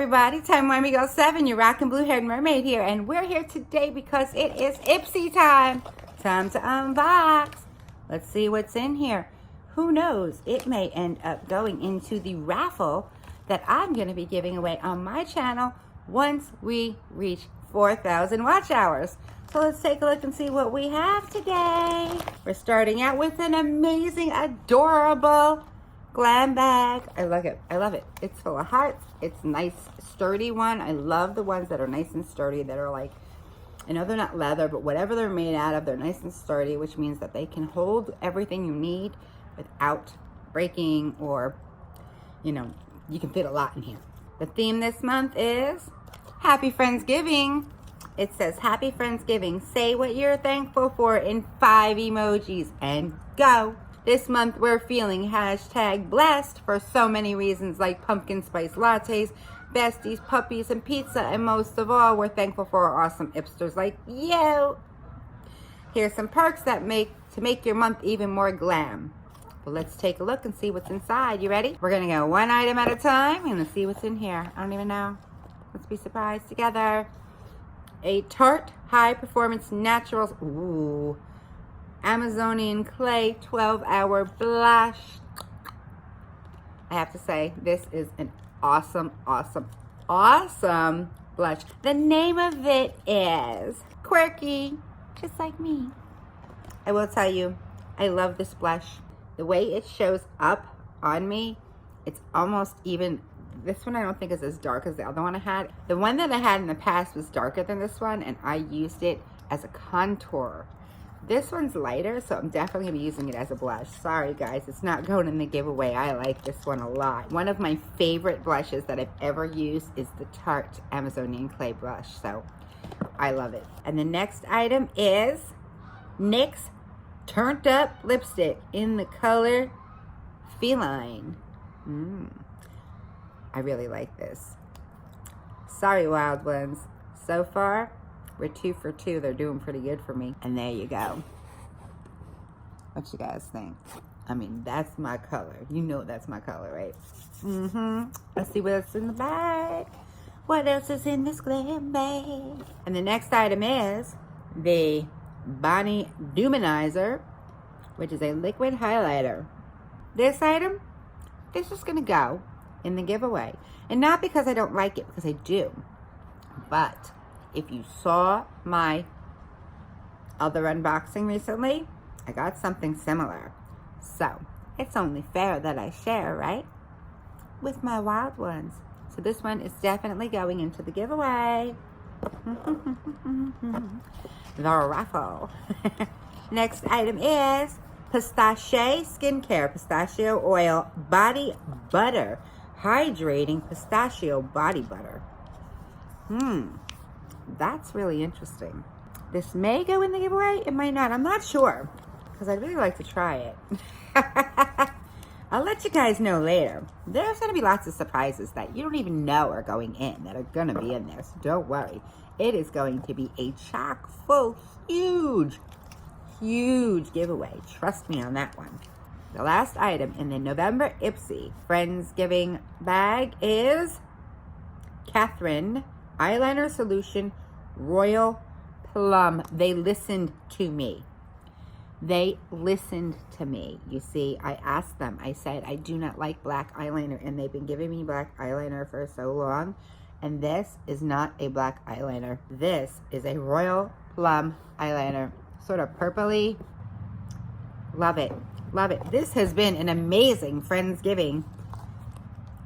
everybody, Timey Go 7, your rockin' blue-haired mermaid here, and we're here today because it is Ipsy time. Time to unbox. Let's see what's in here. Who knows, it may end up going into the raffle that I'm going to be giving away on my channel once we reach 4,000 watch hours. So let's take a look and see what we have today. We're starting out with an amazing, adorable Glam bag. I love it. I love it. It's full of hearts. It's nice, sturdy one. I love the ones that are nice and sturdy, that are like, I know they're not leather, but whatever they're made out of, they're nice and sturdy, which means that they can hold everything you need without breaking, or, you know, you can fit a lot in here. The theme this month is Happy Friendsgiving. It says, Happy Friendsgiving. Say what you're thankful for in 5 emojis and go. This month we're feeling #blessed for so many reasons, like pumpkin spice lattes, besties, puppies, and pizza. And most of all, we're thankful for our awesome Ipsters like you. Here's some perks that make your month even more glam. Well, let's take a look and see what's inside. You ready? We're gonna go one item at a time and see what's in here. I don't even know. Let's be surprised together. A Tarte High Performance Naturals. Ooh. Amazonian Clay 12-hour blush. I have to say, this is an awesome, awesome, awesome blush. The name of it is Quirky, just like me. I will tell you, I love this blush. The way it shows up on me, it's almost even, this one I don't think is as dark as the other one I had. The one that I had in the past was darker than this one, and I used it as a contour. This one's lighter, so I'm definitely going to be using it as a blush. Sorry, guys, it's not going in the giveaway. I like this one a lot. One of my favorite blushes that I've ever used is the Tarte Amazonian Clay blush, so I love it. And the next item is NYX Turned Up Lipstick in the color Feline. I really like this. Sorry, wild ones. So far, we're 2 for 2. They're doing pretty good for me. And there you go. What you guys think? I mean, that's my color. You know that's my color, right? Let's see what's in the bag. What else is in this glam bag? And the next item is the Body Duminizer, which is a liquid highlighter. This item, this is going to go in the giveaway. And not because I don't like it, because I do. But if you saw my other unboxing recently, I got something similar. So it's only fair that I share, right? With my wild ones. So this one is definitely going into the giveaway. The raffle. Next item is Pistachio Skincare Pistachio Oil Body Butter. Hydrating Pistachio Body Butter. That's really interesting. This may go in the giveaway. It might not. I'm not sure, because I'd really like to try it. I'll let you guys know later. There's going to be lots of surprises that you don't even know are going in, that are going to be in there. So don't worry. It is going to be a chock full, huge, huge giveaway. Trust me on that one. The last item in the November Ipsy Friendsgiving bag is Catherine Eyeliner Solution Royal Plum. They listened to me. They listened to me. You see, I asked them. I said, I do not like black eyeliner, and they've been giving me black eyeliner for so long. And this is not a black eyeliner. This is a Royal Plum eyeliner. Sort of purpley. Love it. Love it. This has been an amazing Friendsgiving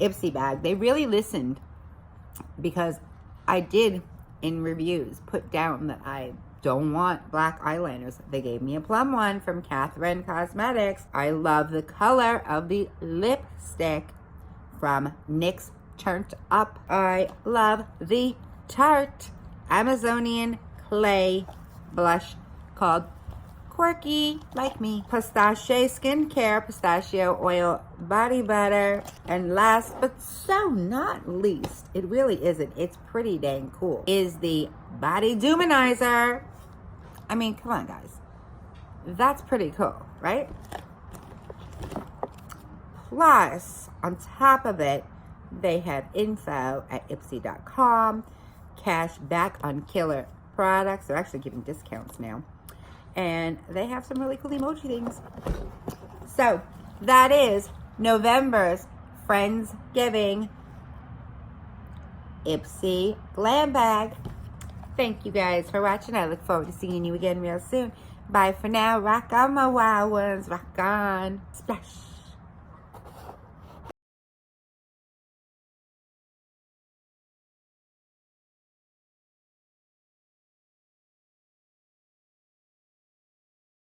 Ipsy bag. They really listened, because I did, in reviews, put down that I don't want black eyeliners. They gave me a plum one from Catherine Cosmetics. I love the color of the lipstick from NYX Turned Up. I love the Tarte Amazonian Clay blush called Quirky, like me. Pistachio Skincare Pistachio Oil Body Butter. And last but so not least, it really isn't, it's pretty dang cool, is the Body Duminizer. I mean, come on, guys. That's pretty cool, right? Plus, on top of it, They have info at Ipsy.com, cash back on killer products. They're actually giving discounts now. And they have some really cool emoji things. So, that is November's Friendsgiving Ipsy Glam Bag. Thank you guys for watching. I look forward to seeing you again real soon. Bye for now. Rock on, my wild ones. Rock on. Splash.